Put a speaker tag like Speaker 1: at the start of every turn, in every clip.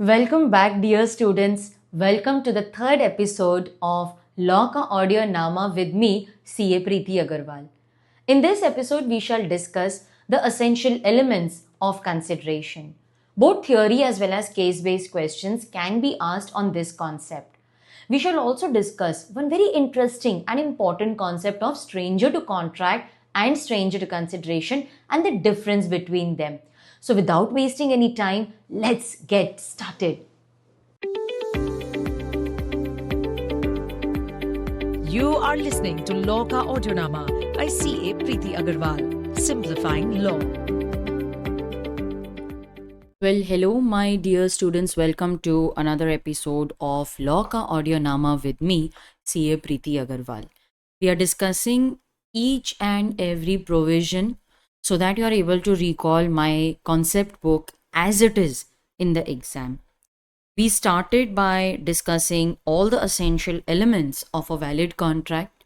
Speaker 1: Welcome back, dear students. Welcome to the third episode of Law Ka Audio Nama with me, CA Preeti Agarwal. In this episode, we shall discuss the essential elements of consideration. Both theory as well as case based questions can be asked on this concept. We shall also discuss one very interesting and important concept of stranger to contract and stranger to consideration and the difference between them. So, without wasting any time, let's get started.
Speaker 2: You are listening to Law Ka Audionama by CA Preeti Agarwal, simplifying law.
Speaker 1: Well, hello, my dear students. Welcome to another episode of Law Ka Audio Nama with me, CA Preeti Agarwal. We are discussing each and every provision so that you are able to recall my concept book as it is in the exam. We started by discussing all the essential elements of a valid contract.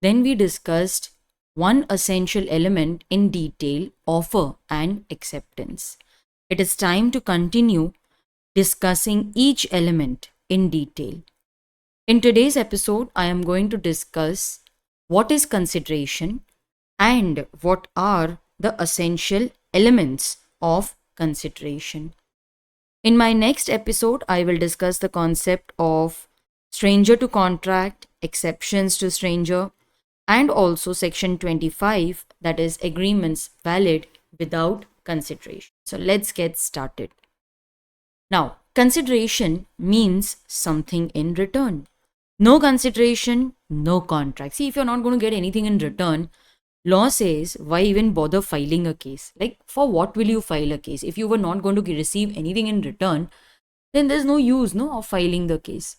Speaker 1: Then we discussed one essential element in detail, offer and acceptance. It is time to continue discussing each element in detail. In today's episode, I am going to discuss what is consideration and what are the essential elements of consideration. In my next episode, I will discuss the concept of stranger to contract, exceptions to stranger, and also section 25, that is agreements valid without consideration. So let's get started. Now, consideration means something in return. No consideration, no contract. See, if you're not going to get anything in return, law says, why even bother filing a case? Like, for what will you file a case? If you were not going to receive anything in return, then there's no use of filing the case.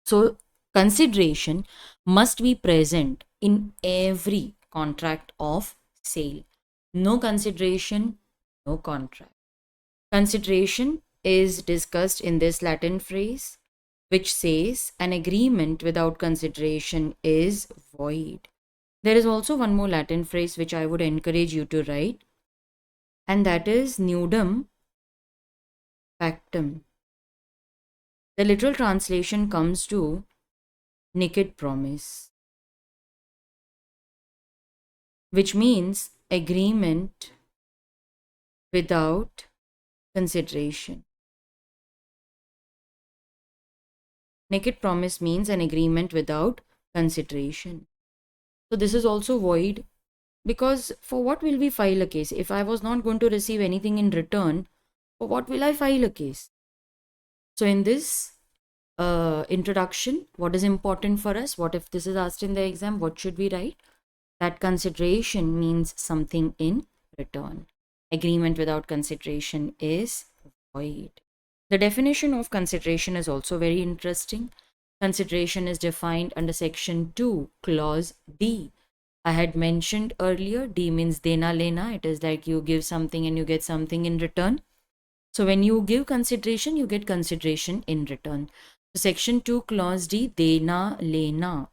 Speaker 1: So, consideration must be present in every contract of sale. No consideration, no contract. Consideration is discussed in this Latin phrase, which says an agreement without consideration is void. There is also one more Latin phrase which I would encourage you to write, and that is nudum pactum. The literal translation comes to naked promise, which means agreement without consideration. Naked promise means an agreement without consideration. So this is also void, because for what will we file a case? If I was not going to receive anything in return, for what will I file a case? So in this introduction, what is important for us? What if this is asked in the exam? What should we write? That consideration means something in return. Agreement without consideration is void. The definition of consideration is also very interesting. Consideration is defined under section 2, clause D. I had mentioned earlier, D means dena lena. It is like you give something and you get something in return. So when you give consideration, you get consideration in return. So section 2, clause D, dena lena.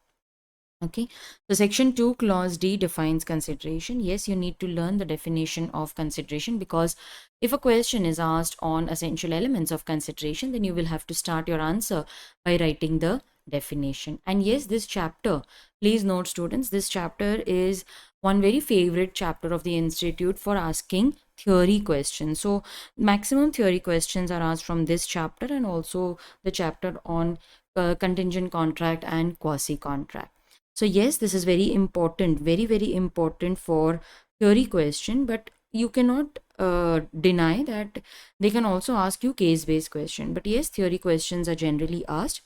Speaker 1: Okay, so section 2 clause D defines consideration. Yes, you need to learn the definition of consideration, because if a question is asked on essential elements of consideration, then you will have to start your answer by writing the definition. And yes, this chapter, please note students, this chapter is one very favorite chapter of the institute for asking theory questions. So maximum theory questions are asked from this chapter, and also the chapter on contingent contract and quasi contract. So yes, this is very important, very, very important for theory question, but you cannot deny that they can also ask you case-based question. But yes, theory questions are generally asked,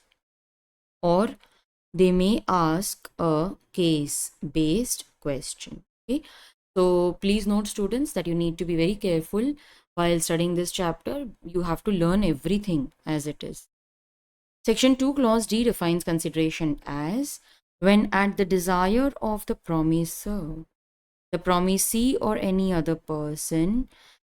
Speaker 1: or they may ask a case-based question. Okay, so please note students that you need to be very careful while studying this chapter. You have to learn everything as it is. Section 2 clause D defines consideration as when at the desire of the promisor, the promisee or any other person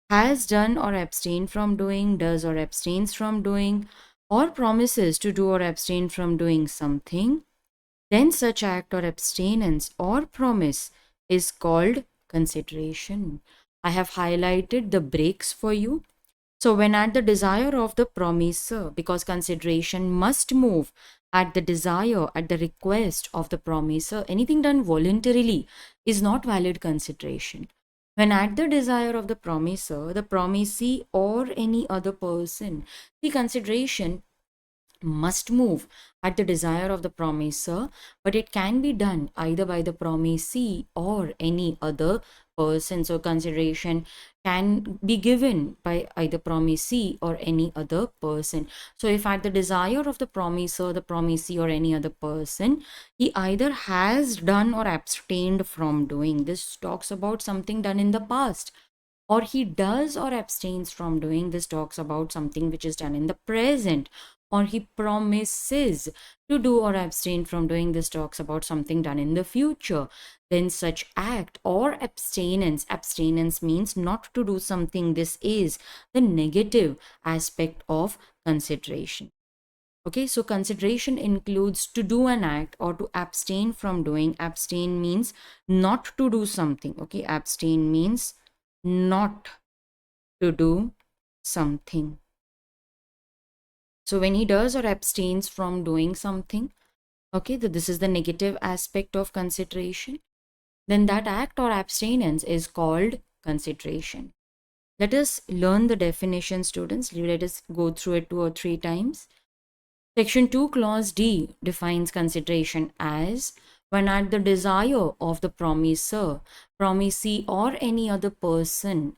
Speaker 1: has done or abstained from doing, does or abstains from doing, or promises to do or abstain from doing something, then such act or abstinence or promise is called consideration. I have highlighted the breaks for you. So when at the desire of the promiser, because consideration must move at the desire, at the request of the promiser, anything done voluntarily is not valid consideration. When at the desire of the promiser, the promisee or any other person, the consideration must move at the desire of the promiser, but it can be done either by the promisee or any other person. So consideration can be given by either promisee or any other person. So if at the desire of the promiser, the promisee or any other person, he either has done or abstained from doing, this talks about something done in the past, or he does or abstains from doing, this talks about something which is done in the present, or he promises to do or abstain from doing, this talks about something done in the future, then such act or abstinence means not to do something, this is the negative aspect of consideration. Okay, so consideration includes to do an act or to abstain from doing. Abstain means not to do something. Okay, abstain means not to do something. So when he does or abstains from doing something, okay, this is the negative aspect of consideration, then that act or abstinence is called consideration. Let us learn the definition, students. Let us go through it 2 or 3 times. Section 2, clause D defines consideration as when at the desire of the promiser, promisee or any other person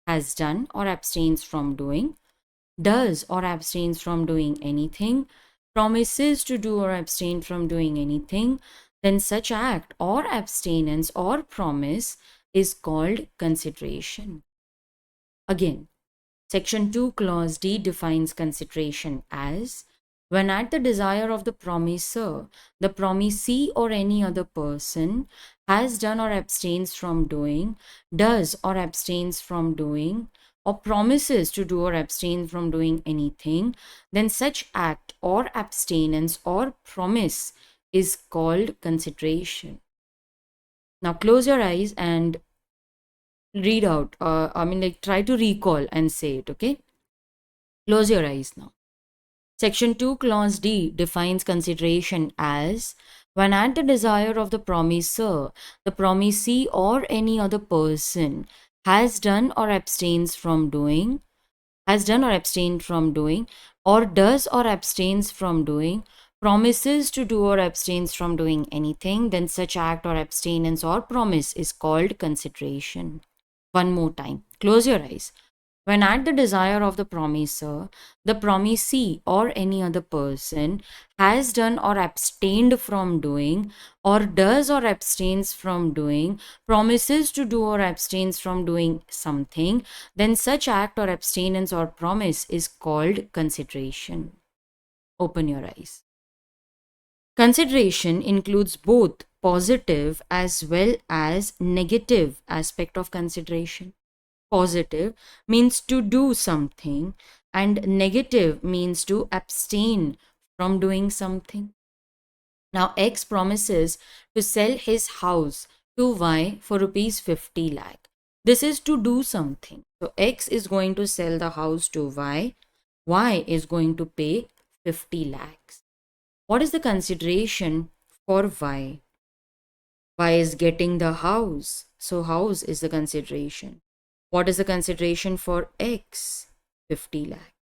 Speaker 1: has done or abstains from doing, does or abstains from doing anything, promises to do or abstain from doing anything, then such act or abstinence or promise is called consideration. Again, Section 2, clause D defines consideration as when at the desire of the promiser, the promisee or any other person has done or abstains from doing, does or abstains from doing, or promises to do or abstain from doing anything, then such act or abstinence or promise is called consideration. Now close your eyes and read out, try to recall and say it, okay? Close your eyes now. Section 2, clause D defines consideration as when at the desire of the promiser, the promisee or any other person has done or abstains from doing, has done or abstained from doing, or does or abstains from doing, promises to do or abstains from doing anything, then such act or abstinence or promise is called consideration. One more time. Close your eyes. When at the desire of the promiser, the promisee or any other person has done or abstained from doing, or does or abstains from doing, promises to do or abstains from doing something, then such act or abstinence or promise is called consideration. Open your eyes. Consideration includes both positive as well as negative aspect of consideration. Positive means to do something, and negative means to abstain from doing something. Now, X promises to sell his house to Y for rupees 50 lakh. This is to do something. So, X is going to sell the house to Y. Y is going to pay 50 lakhs. What is the consideration for Y? Y is getting the house. So, house is the consideration. What is the consideration for X? 50 lakh.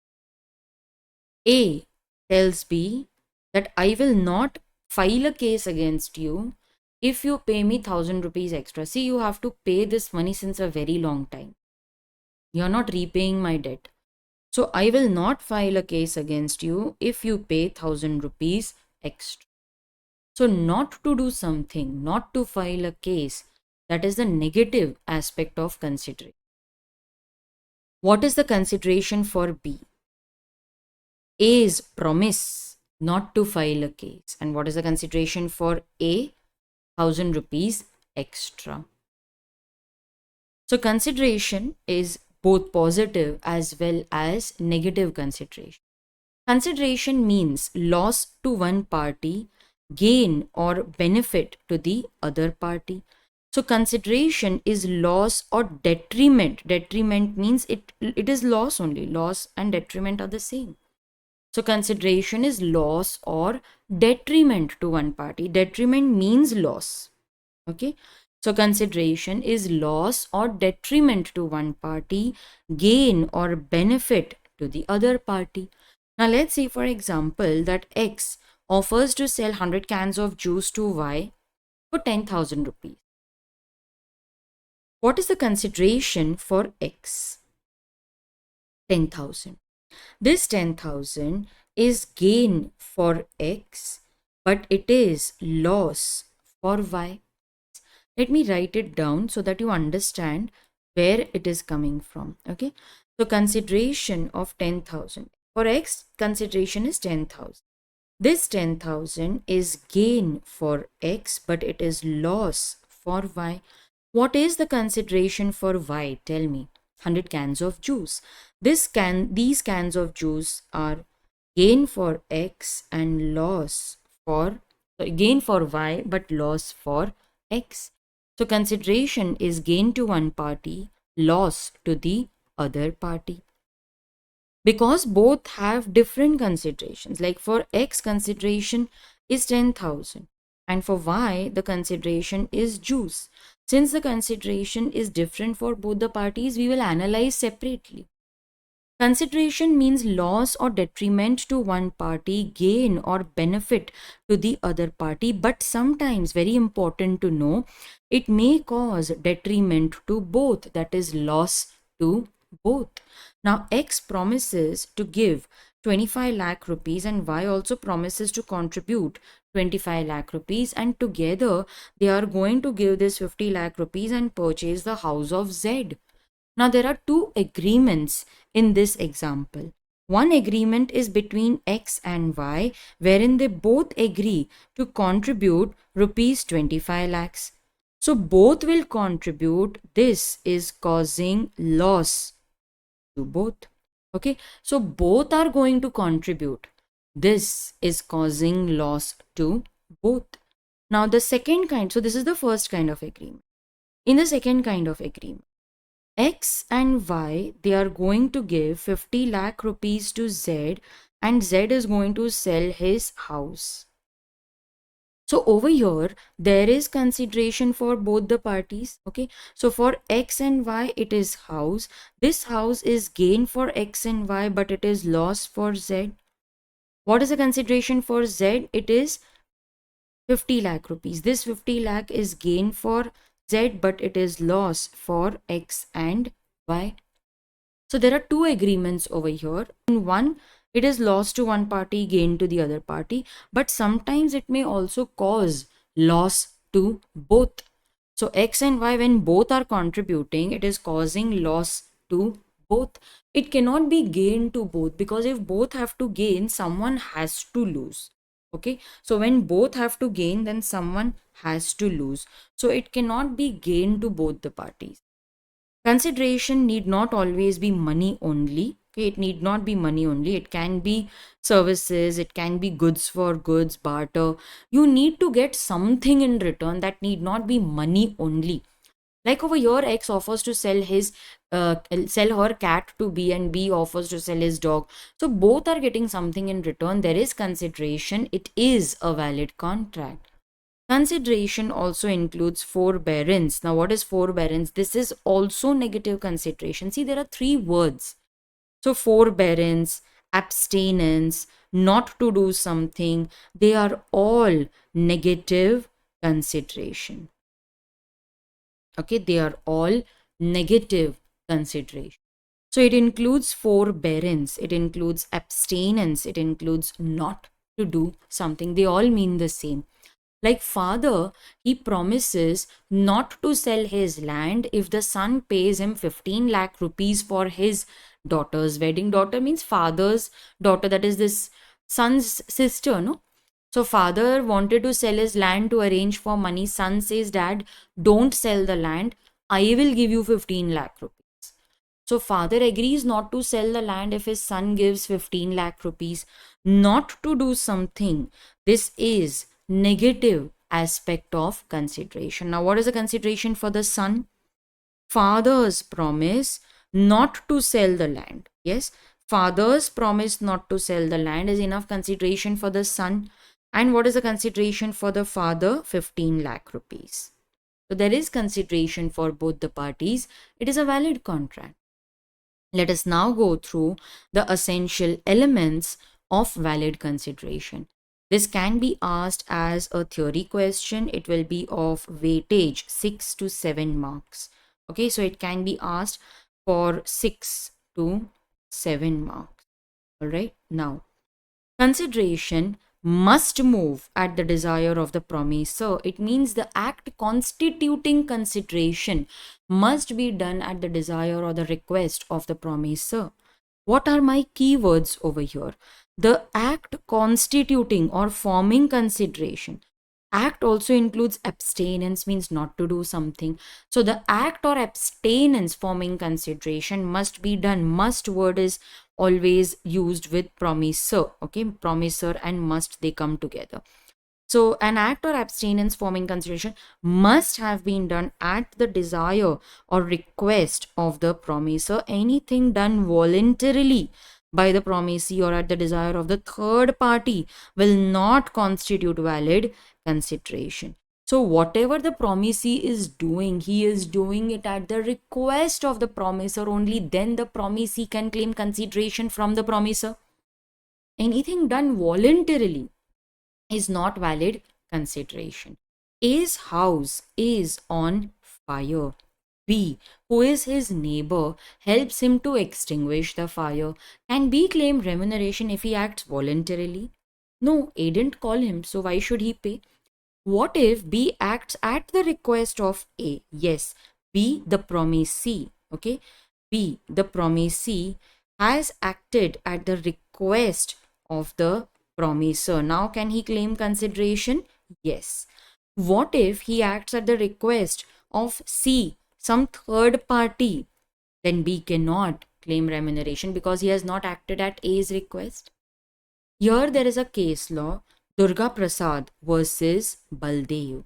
Speaker 1: A tells B that I will not file a case against you if you pay me 1,000 rupees extra. See, you have to pay this money since a very long time. You're not repaying my debt. So I will not file a case against you if you pay 1,000 rupees extra. So not to do something, not to file a case, that is the negative aspect of consideration. What is the consideration for B? A's promise not to file a case. And what is the consideration for A? 1,000 rupees extra. So consideration is both positive as well as negative consideration. Consideration means loss to one party, gain or benefit to the other party. So consideration is loss or detriment. Detriment means it is loss only. Loss and detriment are the same. So consideration is loss or detriment to one party. Detriment means loss. Okay. So consideration is loss or detriment to one party, gain or benefit to the other party. Now let's say, for example, that X offers to sell 100 cans of juice to Y for 10,000 rupees. What is the consideration for X? 10,000. This 10,000 is gain for X, but it is loss for Y. Let me write it down so that you understand where it is coming from. Okay. So consideration of 10,000. For X, consideration is 10,000. This 10,000 is gain for X, but it is loss for Y. What is the consideration for Y? Tell me. 100 cans of juice. These cans of juice are gain for X and loss for, gain for Y, but loss for X. So consideration is gain to one party, loss to the other party. Because both have different considerations. Like for X, consideration is 10,000, and for Y, the consideration is juice. Since the consideration is different for both the parties, we will analyze separately. Consideration means loss or detriment to one party, gain or benefit to the other party, but sometimes, very important to know, it may cause detriment to both, that is loss to both. Now X promises to give 25 lakh rupees and Y also promises to contribute 25 lakh rupees, and together they are going to give this 50 lakh rupees and purchase the house of Z. Now there are two agreements in this example. One agreement is between X and Y, wherein they both agree to contribute rupees 25 lakhs. So both will contribute. This is causing loss to both. Okay, so both are going to contribute. This is causing loss to both. Now the second kind, so this is the first kind of agreement. In the second kind of agreement, X and Y, they are going to give 50 lakh rupees to Z, and Z is going to sell his house. So over here, there is consideration for both the parties. Okay. So for X and Y, it is house. This house is gain for X and Y, but it is loss for Z. What is the consideration for Z? It is 50 lakh rupees. This 50 lakh is gain for Z, but it is loss for X and Y. So there are two agreements over here. In one, it is loss to one party, gain to the other party, but sometimes it may also cause loss to both. So X and Y, when both are contributing, it is causing loss to both. It cannot be gain to both, because if both have to gain, someone has to lose. Okay, so when both have to gain, then someone has to lose. So it cannot be gain to both the parties. Consideration need not always be money only. Okay, it need not be money only. It can be services, it can be goods for goods, barter. You need to get something in return. That need not be money only. Like over here, X offers to sell her cat to B, and B offers to sell his dog. So both are getting something in return. There is consideration. It is a valid contract. Consideration also includes forbearance. Now, what is forbearance? This is also negative consideration. See, there are three words. So forbearance, abstinence, not to do something, they are all negative consideration. Okay, they are all negative consideration. So it includes forbearance, it includes abstinence, it includes not to do something. They all mean the same. Like father, he promises not to sell his land if the son pays him 15 lakh rupees for his daughter's wedding. Daughter means father's daughter, that is this son's sister, no? So father wanted to sell his land to arrange for money. Son says, Dad, don't sell the land. I will give you 15 lakh rupees. So father agrees not to sell the land if his son gives 15 lakh rupees. Not to do something. This is negative aspect of consideration. Now, what is the consideration for the son? Father's promise not to sell the land. Yes, father's promise not to sell the land is enough consideration for the son. And what is the consideration for the father? 15 lakh rupees. So there is consideration for both the parties. It is a valid contract. Let us now go through the essential elements of valid consideration. This can be asked as a theory question. It will be of weightage 6 to 7 marks. Okay, so it can be asked for 6 to 7 marks. All right, now consideration must move at the desire of the promisor. It means the act constituting consideration must be done at the desire or the request of the promisor. What are my keywords over here? The act constituting or forming consideration. Act also includes abstinence, means not to do something. So the act or abstinence forming consideration must be done. Must word is always used with promisor. Okay, promisor and must, they come together. So an act or abstinence forming consideration must have been done at the desire or request of the promisor. Anything done voluntarily by the promisee or at the desire of the third party will not constitute valid consideration. So whatever the promisee is doing, he is doing it at the request of the promisor. Only then the promisee can claim consideration from the promisor. Anything done voluntarily is not valid consideration. A's house is on fire. B, who is his neighbor, helps him to extinguish the fire. Can B claim remuneration if he acts voluntarily? No, A didn't call him, so why should he pay? What if B acts at the request of A? Yes, B, the promisee, okay? B, the promisee, has acted at the request of the promisor. Now, can he claim consideration? Yes. What if he acts at the request of C, some third party? Then B cannot claim remuneration because he has not acted at A's request. Here there is a case law, Durga Prasad versus Baldev.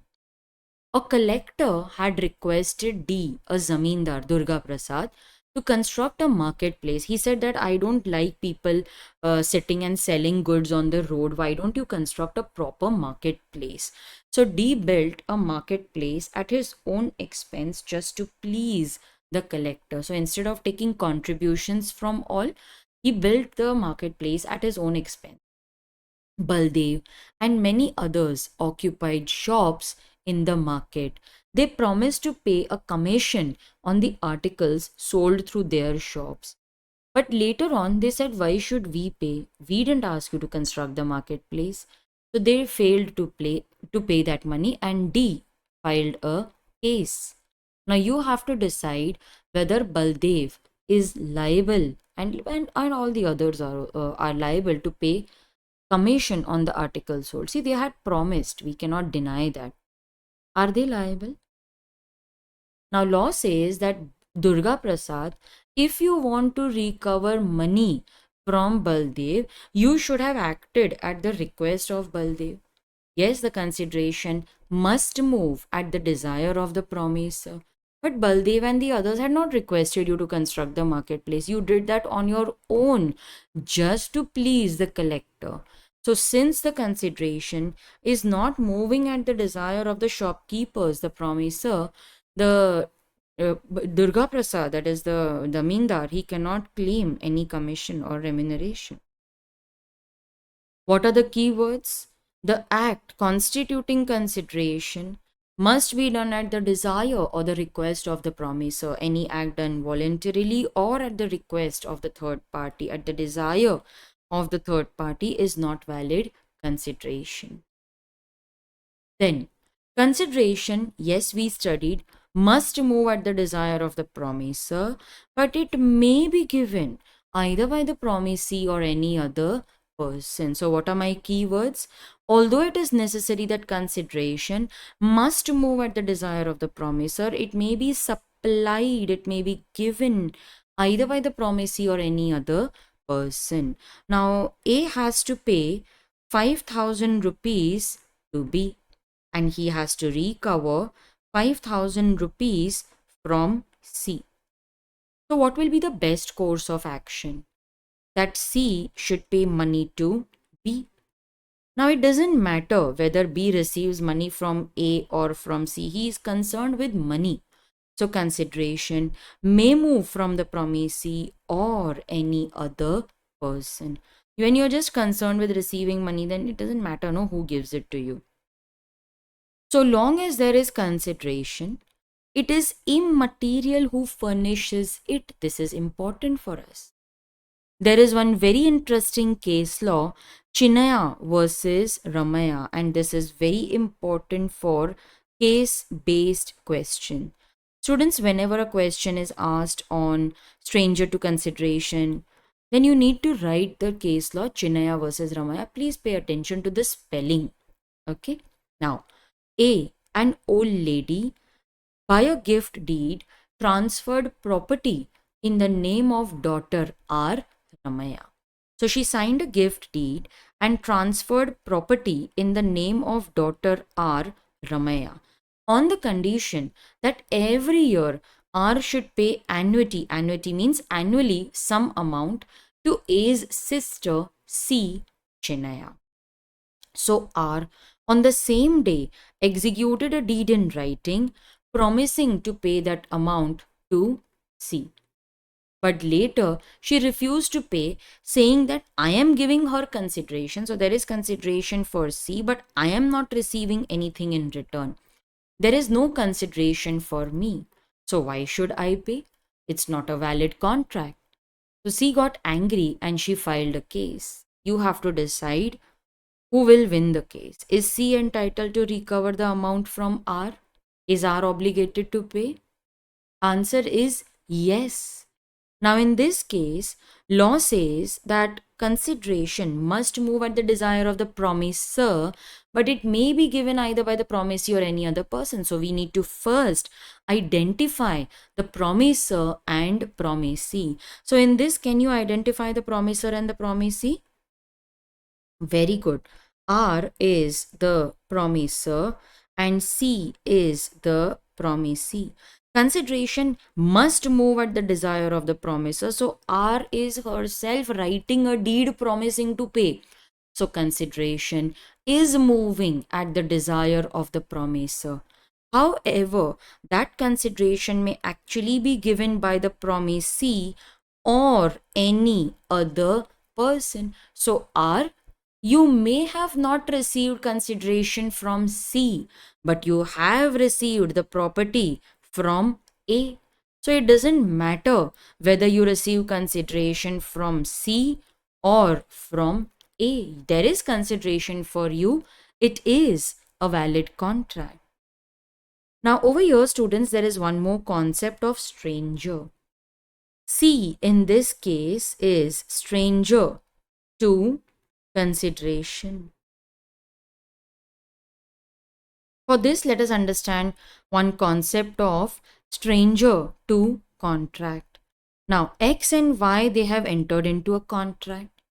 Speaker 1: A collector had requested D, a zamindar, Durga Prasad, to construct a marketplace. He said that I don't like people sitting and selling goods on the road. Why don't you construct a proper marketplace? So D built a marketplace at his own expense just to please the collector. So instead of taking contributions from all, he built the marketplace at his own expense. Baldev and many others occupied shops in the market. They promised to pay a commission on the articles sold through their shops. But later on, they said, why should we pay? We didn't ask you to construct the marketplace. So they failed to pay that money, and D filed a case. Now you have to decide whether Baldev is liable and all the others are liable to pay commission on the article sold. See, they had promised. We cannot deny that. Are they liable? Now, law says that Durga Prasad, if you want to recover money from Baldev, you should have acted at the request of Baldev. Yes, the consideration must move at the desire of the promiser. But Baldev and the others had not requested you to construct the marketplace. You did that on your own just to please the collector. So, since the consideration is not moving at the desire of the shopkeepers, the promiser, the Durga Prasad, that is the Zamindar, he cannot claim any commission or remuneration. What are the keywords? The act constituting consideration must be done at the desire or the request of the promiser. Any act done voluntarily or at the request of the third party, at the desire of the third party, is not valid consideration. Then, consideration, yes, we studied, must move at the desire of the promiser, but it may be given either by the promisee or any other person. So, what are my keywords? Although it is necessary that consideration must move at the desire of the promiser, it may be supplied, it may be given either by the promisee or any other person. Now, A has to pay 5,000 rupees to B. and he has to recover 5,000 rupees from C. So, what will be the best course of action? That C should pay money to B. Now, it doesn't matter whether B receives money from A or from C, he is concerned with money. So, consideration may move from the promisee or any other person. When you're just concerned with receiving money, then it doesn't matter no who gives it to you. So long as there is consideration, it is immaterial who furnishes it. This is important for us. There is one very interesting case law, Chinnaya versus Ramaya, and this is very important for case-based question. Students, whenever a question is asked on stranger to consideration, then you need to write the case law Chinnaya versus Ramaya. Please pay attention to the spelling. Okay. Now, A, an old lady by a gift deed transferred property in the name of daughter R. Ramaya. So she signed a gift deed and transferred property in the name of daughter R. Ramaya on the condition that every year R should pay annuity. Annuity means annually some amount to A's sister C. Chinnaya. So R on the same day executed a deed in writing promising to pay that amount to C. But later she refused to pay, saying that I am giving her consideration. So there is consideration for C, but I am not receiving anything in return. There is no consideration for me. So why should I pay? It's not a valid contract. So C got angry and she filed a case. You have to decide who will win the case. Is C entitled to recover the amount from R? Is R obligated to pay? Answer is yes. Now, in this case, law says that consideration must move at the desire of the promisor, but it may be given either by the promisee or any other person. So, we need to first identify the promisor and promisee. So, in this, can you identify the promisor and the promisee? Very good. R is the promisor and C is the promisee. Consideration must move at the desire of the promisor. So R is herself writing a deed promising to pay. So consideration is moving at the desire of the promisor. However, that consideration may actually be given by the promisee or any other person. So R, you may have not received consideration from C, but you have received the property from A. So it doesn't matter whether you receive consideration from C or from A. There is consideration for you. It is a valid contract. Now over here, students, there is one more concept of stranger. C in this case is stranger to consideration. For this, let us understand one concept of stranger to contract. Now, X and Y, they have entered into a contract.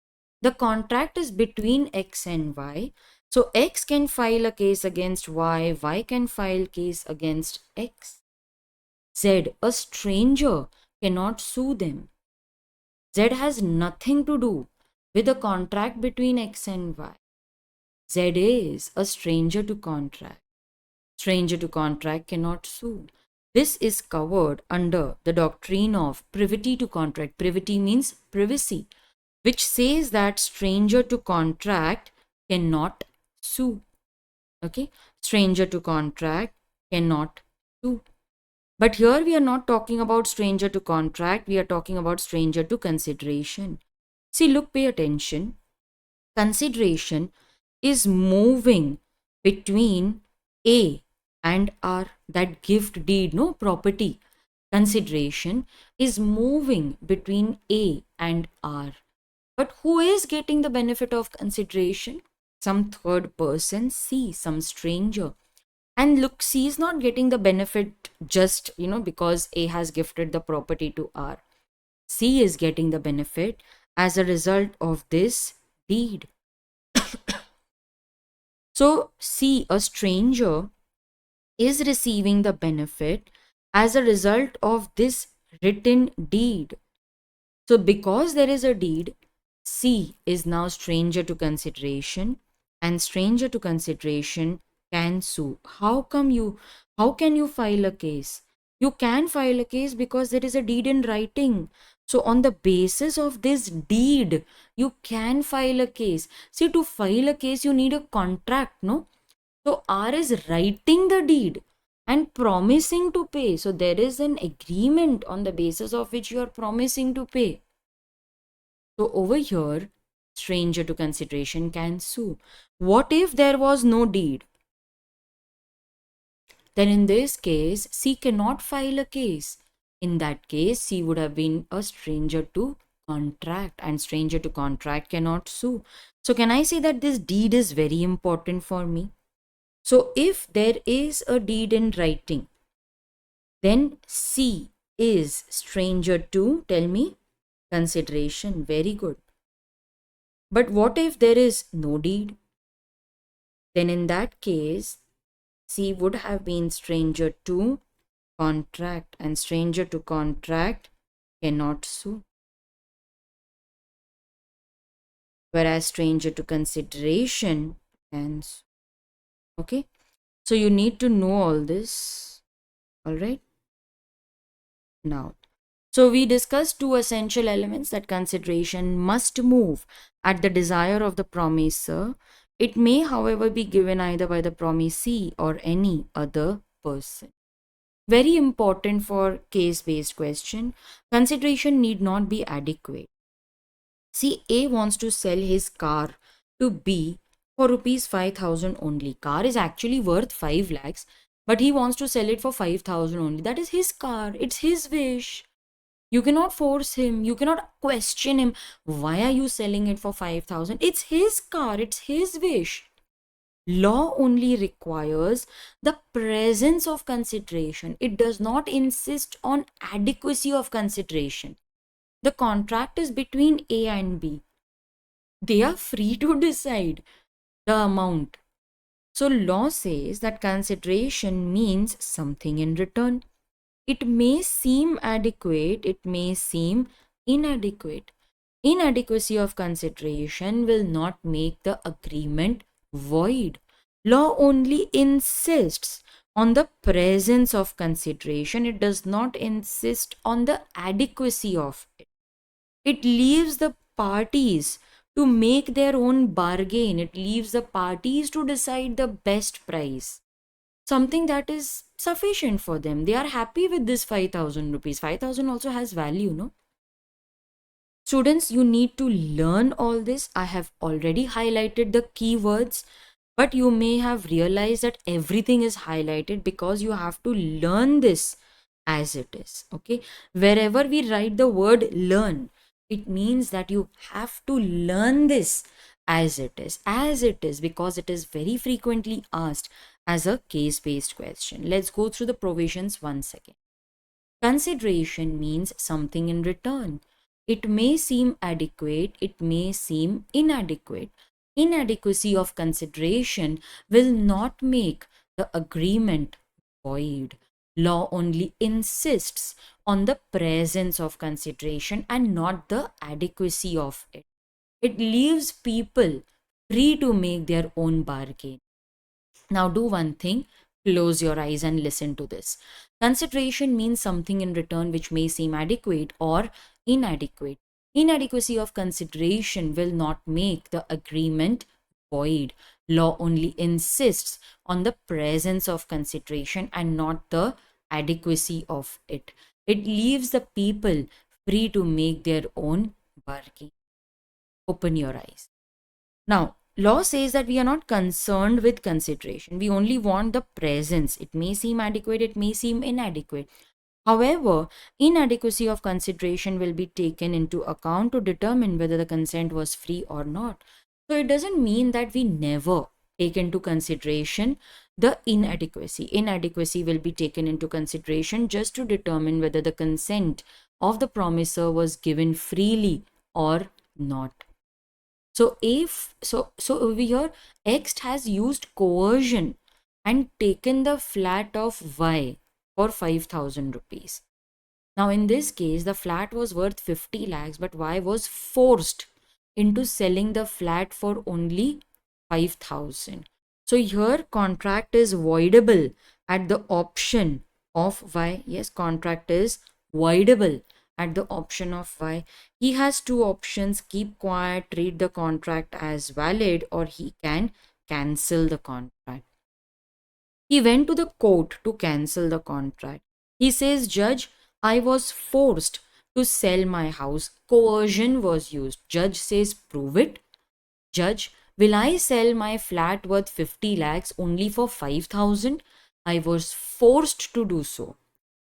Speaker 1: The contract is between X and Y. So, X can file a case against Y, Y can file case against X. Z, a stranger, cannot sue them. Z has nothing to do with the contract between X and Y. Z is a stranger to contract. Stranger to contract cannot sue. This is covered under the doctrine of privity to contract. Privity means privacy, which says that stranger to contract cannot sue. Okay, stranger to contract cannot sue. But here we are not talking about stranger to contract, we are talking about stranger to consideration. See, look, pay attention. Consideration is moving between A and R. That gift deed, no property. Consideration is moving between A and R. But who is getting the benefit of consideration? Some third person, C, some stranger. And look, C is not getting the benefit just, because A has gifted the property to R. C is getting the benefit as a result of this deed. So, see, a stranger is receiving the benefit as a result of this written deed. So, because there is a deed, C is now stranger to consideration, and stranger to consideration can sue. How can you file a case? You can file a case because there is a deed in writing. So, on the basis of this deed, you can file a case. See, to file a case, you need a contract, no? So, R is writing the deed and promising to pay. So, there is an agreement on the basis of which you are promising to pay. So over here, stranger to consideration can sue. What if there was no deed? Then in this case, C cannot file a case. In that case, C would have been a stranger to contract, and stranger to contract cannot sue. So can I say that this deed is very important for me? So if there is a deed in writing, then C is stranger to, tell me, consideration. Very good. But what if there is no deed? Then in that case, C would have been stranger to contract, and stranger to contract cannot sue. Whereas stranger to consideration can sue. Okay? So you need to know all this. Alright? Now, so we discussed two essential elements, that consideration must move at the desire of the promisor. It may, however, be given either by the promisee or any other person. Very important for case-based question. Consideration need not be adequate. See, A wants to sell his car to B for rupees 5,000 only. Car is actually worth 5 lakhs, but he wants to sell it for 5,000 only. That is his car. It's his wish. You cannot force him. You cannot question him. Why are you selling it for 5,000? It's his car. It's his wish. Law only requires the presence of consideration. It does not insist on adequacy of consideration. The contract is between A and B. They are free to decide the amount. So law says that consideration means something in return. It may seem adequate, it may seem inadequate. Inadequacy of consideration will not make the agreement void. Law only insists on the presence of consideration. It does not insist on the adequacy of it. It leaves the parties to make their own bargain. It leaves the parties to decide the best price. Something that is sufficient for them. They are happy with this 5,000 rupees. 5,000 also has value, no? Students, you need to learn all this. I have already highlighted the keywords, but you may have realized that everything is highlighted because you have to learn this as it is. Okay, wherever we write the word learn, it means that you have to learn this as it is, because it is very frequently asked as a case-based question. Let's go through the provisions once again. Consideration means something in return. It may seem adequate, it may seem inadequate. Inadequacy of consideration will not make the agreement void. Law only insists on the presence of consideration and not the adequacy of it. It leaves people free to make their own bargain. Now do one thing, close your eyes and listen to this. Consideration means something in return which may seem adequate or inadequate. Inadequacy of consideration will not make the agreement void. Law only insists on the presence of consideration and not the adequacy of it. It leaves the people free to make their own bargain. Open your eyes. Now, law says that we are not concerned with consideration. We only want the presence. It may seem adequate, it may seem inadequate. However, inadequacy of consideration will be taken into account to determine whether the consent was free or not. So it doesn't mean that we never take into consideration the inadequacy. Inadequacy will be taken into consideration just to determine whether the consent of the promisor was given freely or not. So so over here, X has used coercion and taken the flat of Y for 5,000 rupees. Now, in this case, the flat was worth 50 lakhs, but Y was forced into selling the flat for only 5,000. So here, contract is voidable at the option of Y. Yes, contract is voidable at the option of Y. He has two options: keep quiet, treat the contract as valid, or he can cancel the contract. He went to the court to cancel the contract. He says, Judge, I was forced to sell my house. Coercion was used. Judge says, prove it. Judge, will I sell my flat worth 50 lakhs only for 5,000? I was forced to do so.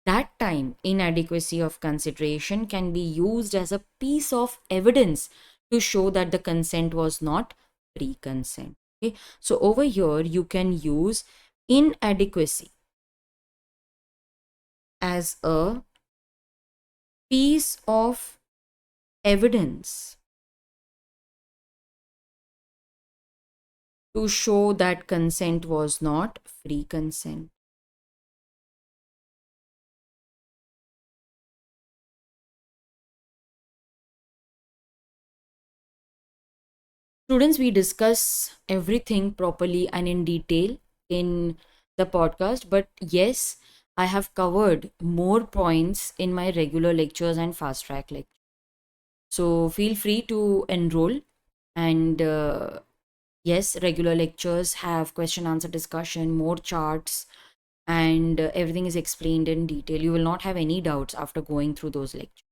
Speaker 1: That time, inadequacy of consideration can be used as a piece of evidence to show that the consent was not free consent. Okay, so over here you can use inadequacy as a piece of evidence to show that consent was not free consent. Students, we discuss everything properly and in detail in the podcast, but yes, I have covered more points in my regular lectures and fast track lectures. So feel free to enroll. And yes, regular lectures have question answer discussion, more charts, and everything is explained in detail. You will not have any doubts after going through those lectures.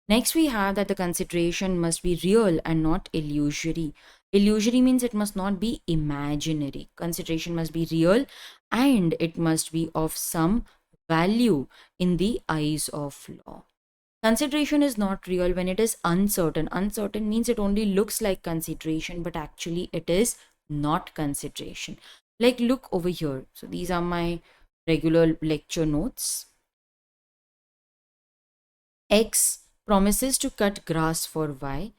Speaker 1: Next, we have that the consideration must be real and not illusory. Illusory means it must not be imaginary. Consideration must be real and it must be of some value in the eyes of law. Consideration is not real when it is uncertain. Uncertain means it only looks like consideration, but actually it is not consideration. Like, look over here. So these are my regular lecture notes. X promises to cut grass for Y,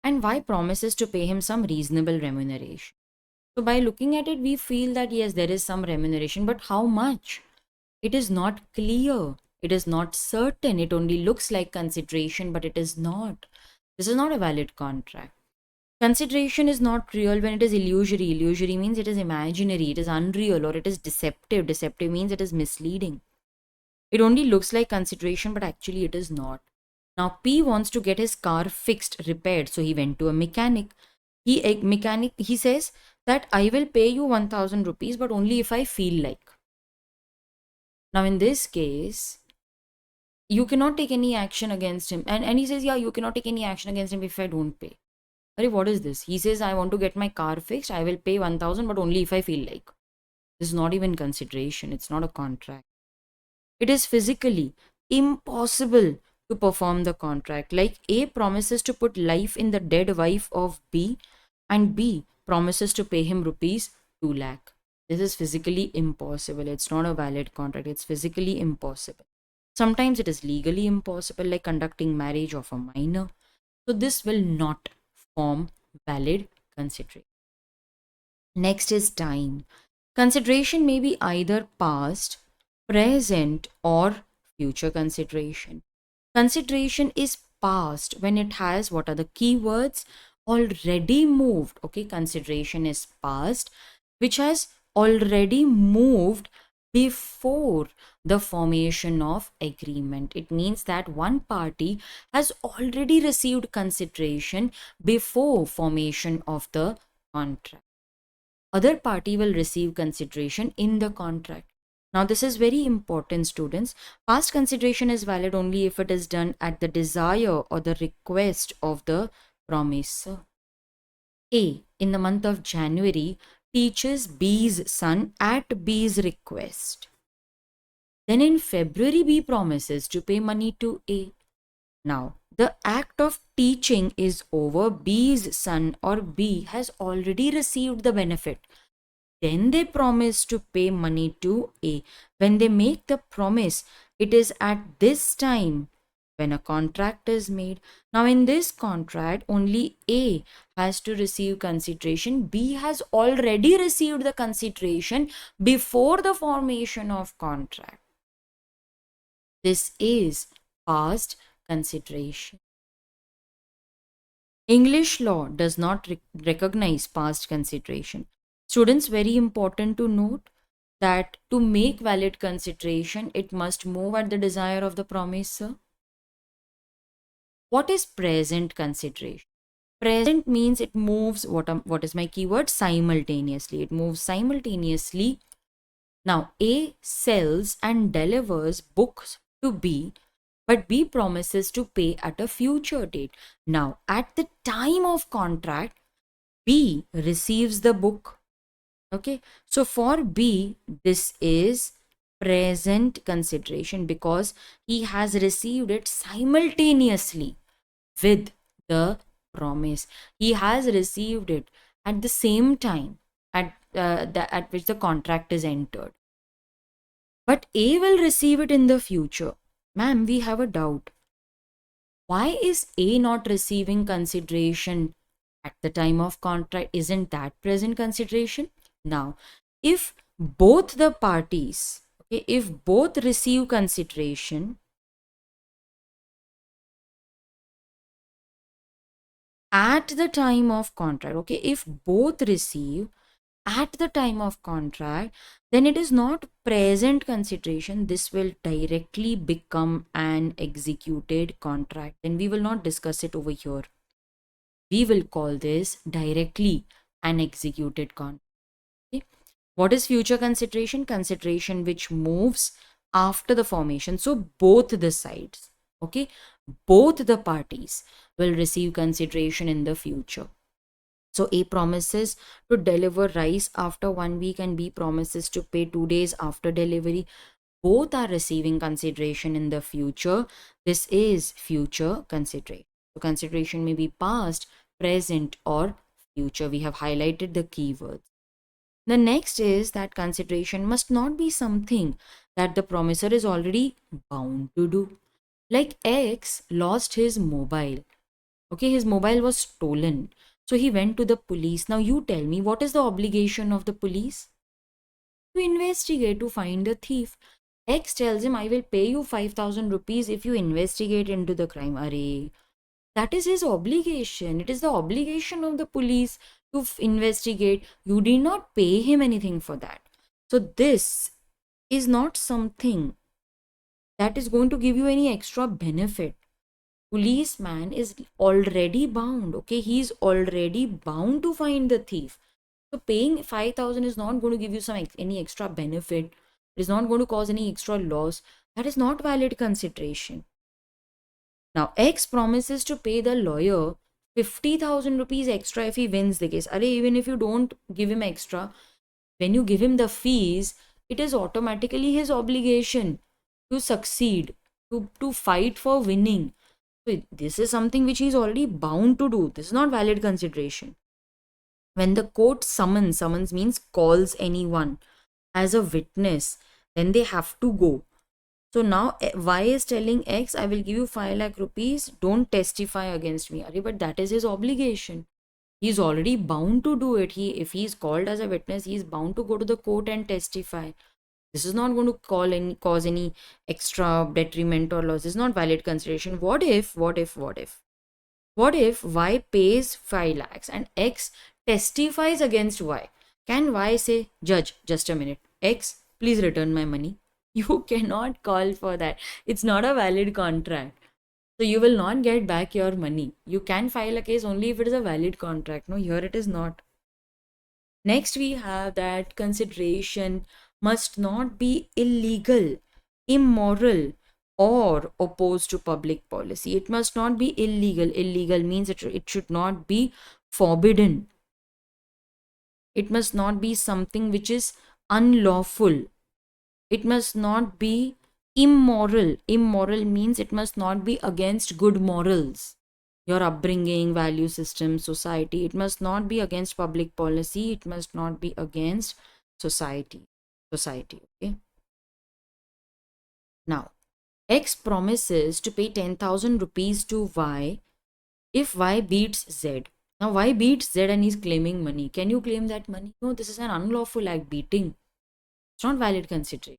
Speaker 1: and Y promises to pay him some reasonable remuneration. So by looking at it, we feel that yes, there is some remuneration, but how much? It is not clear. It is not certain. It only looks like consideration, but it is not. This is not a valid contract. Consideration is not real when it is illusory. Illusory means it is imaginary, it is unreal, or it is deceptive. Deceptive means it is misleading. It only looks like consideration, but actually it is not. Now, P wants to get his car fixed, repaired. So he went to a mechanic. He says that I will pay you 1,000 rupees, but only if I feel like. Now, in this case, you cannot take any action against him. And he says, yeah, you cannot take any action against him if I don't pay. Arey, what is this? He says, I want to get my car fixed. I will pay 1,000, but only if I feel like. This is not even consideration. It's not a contract. It is physically impossible to perform the contract. Like A promises to put life in the dead wife of B, and B promises to pay him rupees 2 lakh. This is physically impossible. It's not a valid contract. It's physically impossible. Sometimes it is legally impossible, like conducting marriage of a minor. So this will not form valid consideration. Next is time. Consideration may be either past, present, or future consideration. Consideration is past when it has, what are the keywords? Already moved. Okay, consideration is past, which has already moved before the formation of agreement. It means that one party has already received consideration before formation of the contract. Other party will receive consideration in the contract. Now, this is very important, students. Past consideration is valid only if it is done at the desire or the request of the promisor. A, in the month of January, teaches B's son at B's request. Then in February, B promises to pay money to A. Now, the act of teaching is over. B's son or B has already received the benefit. Then they promise to pay money to A. When they make the promise, it is at this time when a contract is made. Now, in this contract, only A has to receive consideration. B has already received the consideration before the formation of contract. This is past consideration. English law does not recognize past consideration. Students, very important to note that to make valid consideration, it must move at the desire of the promisor. What is present consideration? Present means it moves, what is my keyword? Simultaneously. It moves simultaneously. Now, A sells and delivers books to B, but B promises to pay at a future date. Now, at the time of contract, B receives the book. Okay, so for B, this is present consideration because he has received it simultaneously with the promise. He has received it at the same time at which the contract is entered. But A will receive it in the future. Ma'am, we have a doubt. Why is A not receiving consideration at the time of contract? Isn't that present consideration? Now, if both the parties, okay, if both receive consideration at the time of contract, okay, if both receive at the time of contract, then it is not present consideration. This will directly become an executed contract. Then we will not discuss it over here. We will call this directly an executed contract. Okay? What is future consideration? Consideration which moves after the formation. So both the sides, okay, both the parties will receive consideration in the future. So A promises to deliver rice after 1 week and B promises to pay 2 days after delivery. Both are receiving consideration in the future. This is future consideration. So consideration may be past, present, or future. We have highlighted the keywords. The next is that consideration must not be something that the promisor is already bound to do. Like X lost his mobile. Okay, his mobile was stolen. So he went to the police. Now you tell me, what is the obligation of the police? To investigate, to find the thief. X tells him, I will pay you 5,000 rupees if you investigate into the crime. Array, that is his obligation. It is the obligation of the police to investigate. You did not pay him anything for that. So this is not something that is going to give you any extra benefit. Policeman is already bound. Okay, he's already bound to find the thief. So paying 5,000 is not going to give you any extra benefit. It is not going to cause any extra loss. That is not valid consideration. Now X promises to pay the lawyer 50,000 rupees extra if he wins the case. Array, even if you don't give him extra, when you give him the fees, it is automatically his obligation to succeed, to fight for winning. So this is something which he is already bound to do. This is not valid consideration. When the court summons means calls anyone as a witness, then they have to go. So now Y is telling X, I will give you 5 lakh rupees, don't testify against me. But that is his obligation. He is already bound to do it. If he is called as a witness, he is bound to go to the court and testify. This is not going to cause any extra detriment or loss. This is not valid consideration. What if Y pays 5 lakhs and X testifies against Y? Can Y say, Judge, just a minute, X, please return my money? You cannot call for that. It's not a valid contract. So you will not get back your money. You can file a case only if it is a valid contract. No, here it is not. Next, we have that consideration must not be illegal, immoral, or opposed to public policy. It must not be illegal. Illegal means it should not be forbidden. It must not be something which is unlawful. It must not be immoral. Immoral means it must not be against good morals, your upbringing, value system, society. It must not be against public policy. It must not be against society. Okay. Now, X promises to pay 10,000 rupees to Y if Y beats Z. Now, Y beats Z and he's claiming money. Can you claim that money? No, this is an unlawful act, beating. It's not valid consideration.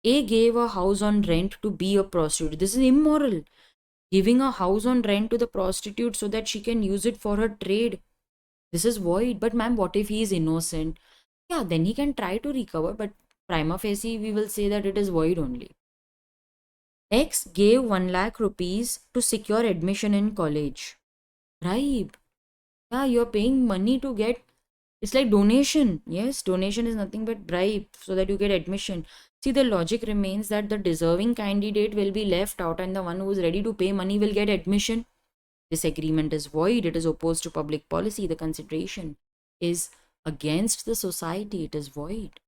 Speaker 1: A gave a house on rent to be a prostitute. This is immoral. Giving a house on rent to the prostitute so that she can use it for her trade. This is void. But ma'am, what if he is innocent? Yeah, then he can try to recover, but prima facie, we will say that it is void only. X gave 1 lakh rupees to secure admission in college. Bribe. Yeah, you're paying money to get, it's like donation. Yes, donation is nothing but bribe so that you get admission. See, the logic remains that the deserving candidate will be left out and the one who is ready to pay money will get admission. This agreement is void. It is opposed to public policy. The consideration is against the society. It is void.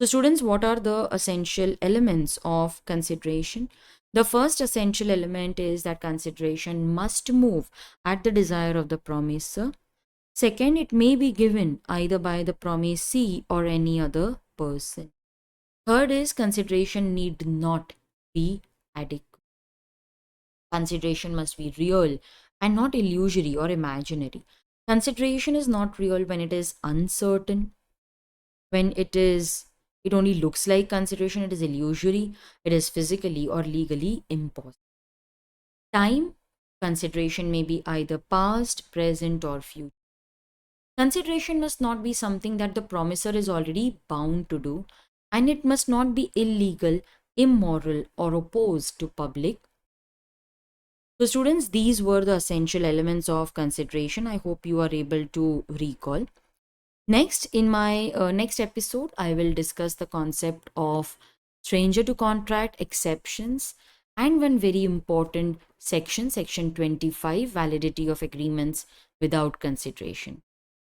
Speaker 1: So, students, what are the essential elements of consideration? The first essential element is that consideration must move at the desire of the promiser. Second, it may be given either by the promisee or any other person. Third is consideration need not be adequate. Consideration must be real and not illusory or imaginary. Consideration is not real when it is uncertain, when it only looks like consideration, it is illusory, it is physically or legally impossible. Time consideration may be either past, present, or future. Consideration must not be something that the promiser is already bound to do, and it must not be illegal, immoral, or opposed to public. So, students, these were the essential elements of consideration. I hope you are able to recall. Next, in my next episode, I will discuss the concept of stranger to contract exceptions and one very important section, section 25, validity of agreements without consideration.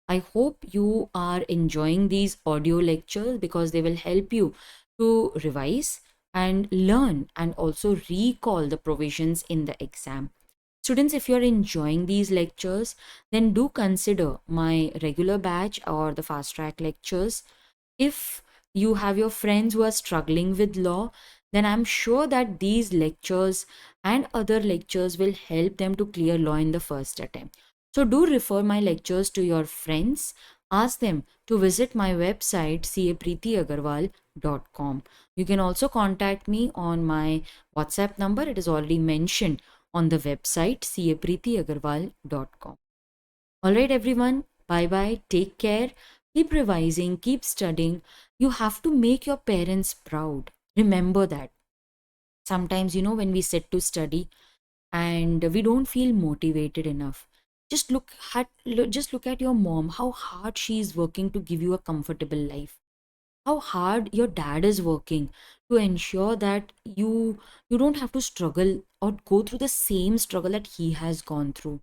Speaker 1: I hope you are enjoying these audio lectures because they will help you to revise and learn and also recall the provisions in the exam. Students, if you're enjoying these lectures, then do consider my regular batch or the fast track lectures. If you have your friends who are struggling with law, then I'm sure that these lectures and other lectures will help them to clear law in the first attempt. So do refer my lectures to your friends. Ask them to visit my website capreetyagarwal.com. You can also contact me on my WhatsApp number. It is already mentioned on the website capreetyagarwal.com. All right, everyone. Bye bye. Take care. Keep revising. Keep studying. You have to make your parents proud. Remember that. Sometimes, when we sit to study and we don't feel motivated enough, just look at your mom, how hard she is working to give you a comfortable life, how hard your dad is working to ensure that you don't have to struggle or go through the same struggle that he has gone through.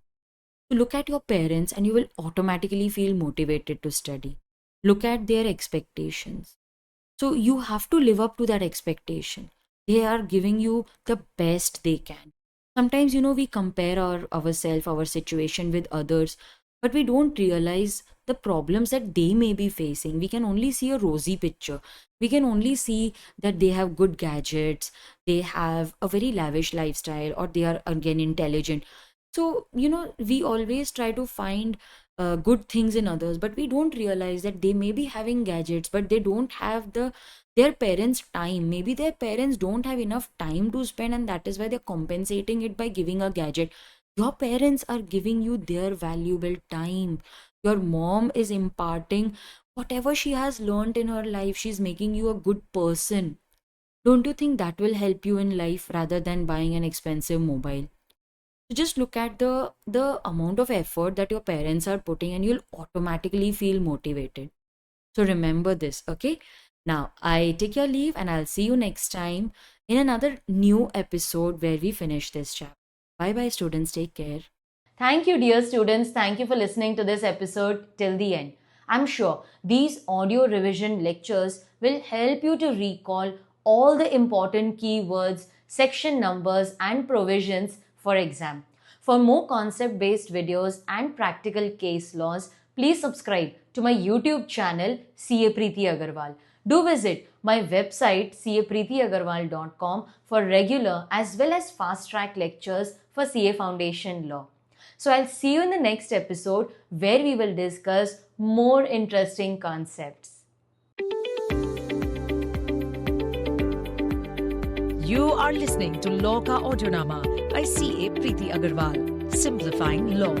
Speaker 1: So look at your parents and you will automatically feel motivated to study. Look at their expectations. So you have to live up to that expectation. They are giving you the best they can. Sometimes, we compare ourselves, our situation with others, but we don't realize the problems that they may be facing. We can only see a rosy picture. We can only see that they have good gadgets, they have a very lavish lifestyle, or they are again intelligent. So, we always try to find good things in others, but we don't realize that they may be having gadgets, but they don't have their parents' time. Maybe their parents don't have enough time to spend, and that is why they're compensating it by giving a gadget. Your parents are giving you their valuable time. Your mom is imparting whatever she has learned in her life. She's making you a good person. Don't you think that will help you in life rather than buying an expensive mobile? So just look at the amount of effort that your parents are putting and you'll automatically feel motivated. So remember this, okay? Now I take your leave and I'll see you next time in another new episode where we finish this chapter. Bye bye, students. Take care. Thank you, dear students. Thank you for listening to this episode till the end. I'm sure these audio revision lectures will help you to recall all the important keywords, section numbers, and provisions for exam. For more concept based videos and practical case laws, please subscribe to my YouTube channel CA Preeti Agarwal. Do visit my website capreetyagarwal.com for regular as well as fast track lectures for CA Foundation Law. So I'll see you in the next episode where we will discuss more interesting concepts.
Speaker 2: You are listening to Law Ka Audionama by CA Preeti Agarwal. Simplifying Law.